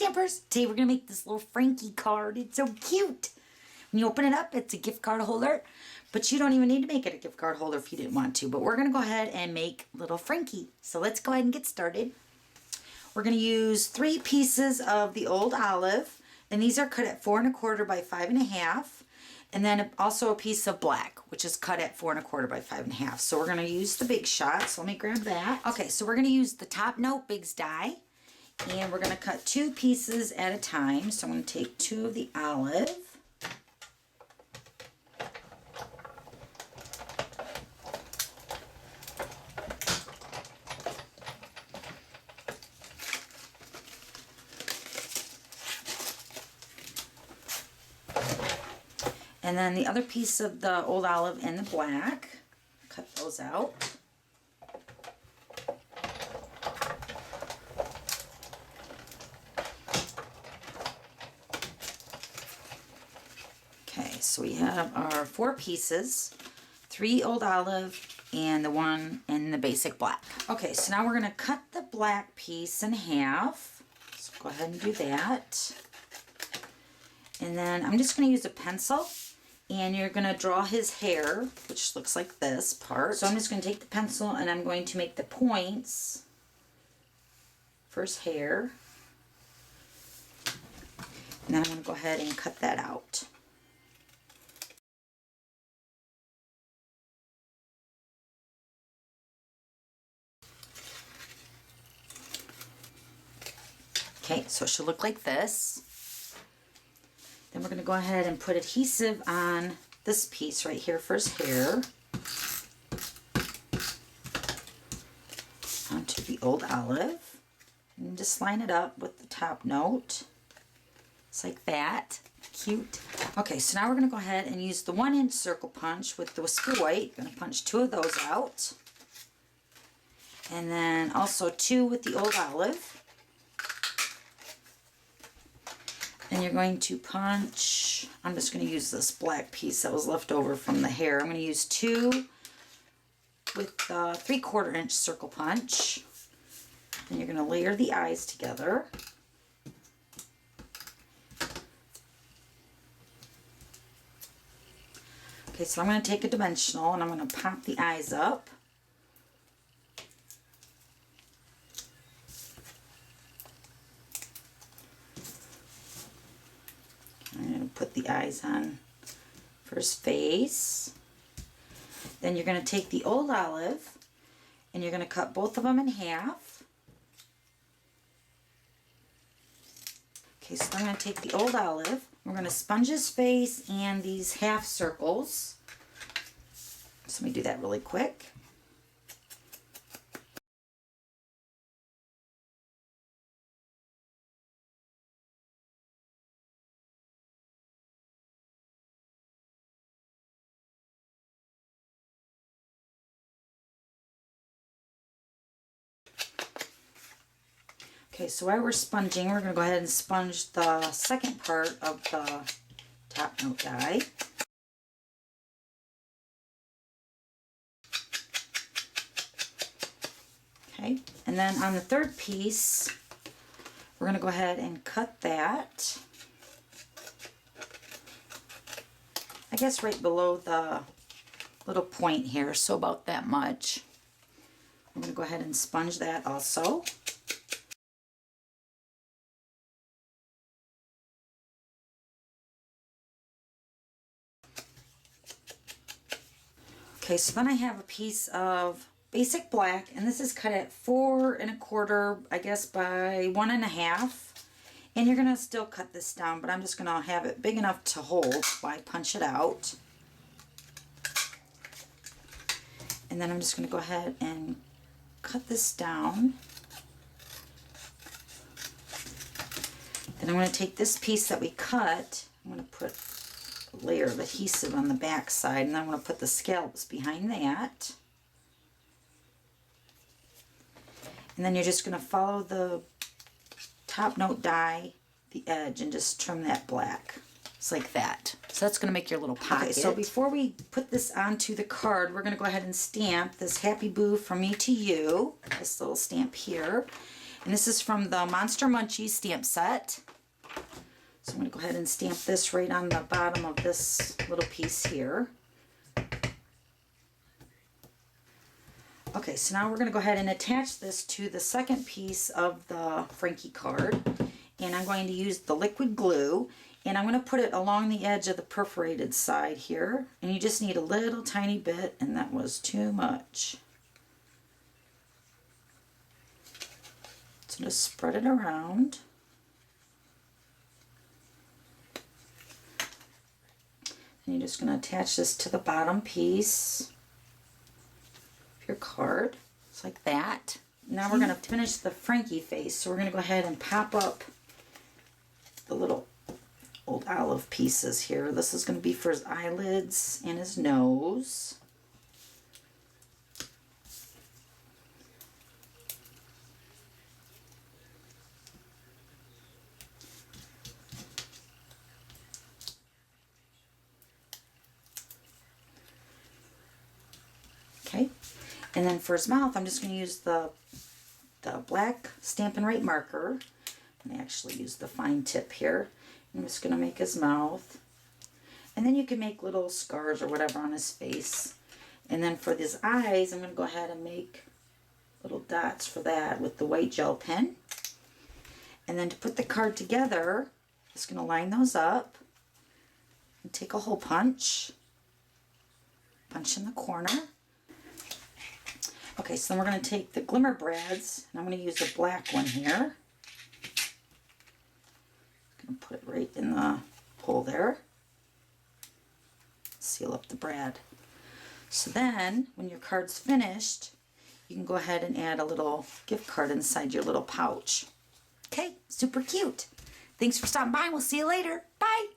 Stampers! Today we're going to make this little Frankie card. It's so cute. When you open it up, it's a gift card holder. But you don't even need to make it a gift card holder if you didn't want to. But we're going to go ahead and make little Frankie. So let's go ahead and get started. We're going to use 3 pieces of the old olive. And these are cut at 4 1/4 by 5 1/2. And then also a piece of black, which is cut at 4 1/4 by 5 1/2. So we're going to use the big shot. So let me grab that. Okay, so we're going to use the top Note Bigs die. And we're going to cut 2 pieces at a time. So I'm going to take 2 of the olive. And then the other piece of the old olive and the black. Cut those out. Okay, so we have our 4 pieces, 3 old olive and the one in the basic black. Okay, so now we're going to cut the black piece in half. So go ahead and do that. And then I'm just going to use a pencil. And you're going to draw his hair, which looks like this part. So I'm just going to take the pencil and I'm going to make the points for his hair. And then I'm going to go ahead and cut that out. Okay, so it should look like this. Then we're going to go ahead and put adhesive on this piece right here for his hair. Onto the old olive. And just line it up with the top note. Just like that. Cute. Okay, so now we're going to go ahead and use the 1-inch circle punch with the Whisper White. I'm going to punch 2 of those out. And then also 2 with the old olive. And you're going to punch, I'm just going to use this black piece that was left over from the hair. I'm going to use 2 with the 3/4 inch circle punch. And you're going to layer the eyes together. Okay, so I'm going to take a dimensional and I'm going to pop the eyes up. I'm going to put the eyes on for his face. Then you're going to take the old olive and you're going to cut both of them in half. Okay, so I'm going to take the old olive. We're going to sponge his face and these half circles. So let me do that really quick. Okay, so while we're sponging, we're going to go ahead and sponge the second part of the top note die. Okay, and then on the third piece, we're going to go ahead and cut that. I guess right below the little point here, so about that much. I'm going to go ahead and sponge that also. Okay, so then I have a piece of basic black, and this is cut at 4 1/4, I guess, by 1 1/2. And you're going to still cut this down, but I'm just going to have it big enough to hold while I punch it out. And then I'm just going to go ahead and cut this down. And I'm going to take this piece that we cut, I'm going to put layer of adhesive on the back side, and I'm going to put the scallops behind that. And then you're just going to follow the top note die, the edge, and just trim that black. Just like that. So that's going to make your little pocket. Okay, so before we put this onto the card, we're going to go ahead and stamp this Happy Boo from me to you. This little stamp here. And this is from the Monster Munchies stamp set. So I'm going to go ahead and stamp this right on the bottom of this little piece here. Okay, so now we're going to go ahead and attach this to the second piece of the Frankie card. And I'm going to use the liquid glue. And I'm going to put it along the edge of the perforated side here. And you just need a little tiny bit, and that was too much. So just spread it around. And you're just going to attach this to the bottom piece of your card. Just like that. Now we're going to finish the Frankie face. So we're going to go ahead and pop up the little old olive pieces here. This is going to be for his eyelids and his nose. Okay, and then for his mouth, I'm just going to use the black Stampin' Right marker. And I actually use the fine tip here. I'm just going to make his mouth. And then you can make little scars or whatever on his face. And then for his eyes, I'm going to go ahead and make little dots for that with the white gel pen. And then to put the card together, just going to line those up. And take a hole punch. Punch in the corner. Okay, so then we're going to take the Glimmer brads. And I'm going to use a black one here. Going to put it right in the hole there. Seal up the brad. So then, when your card's finished, you can go ahead and add a little gift card inside your little pouch. Okay, super cute. Thanks for stopping by. We'll see you later. Bye.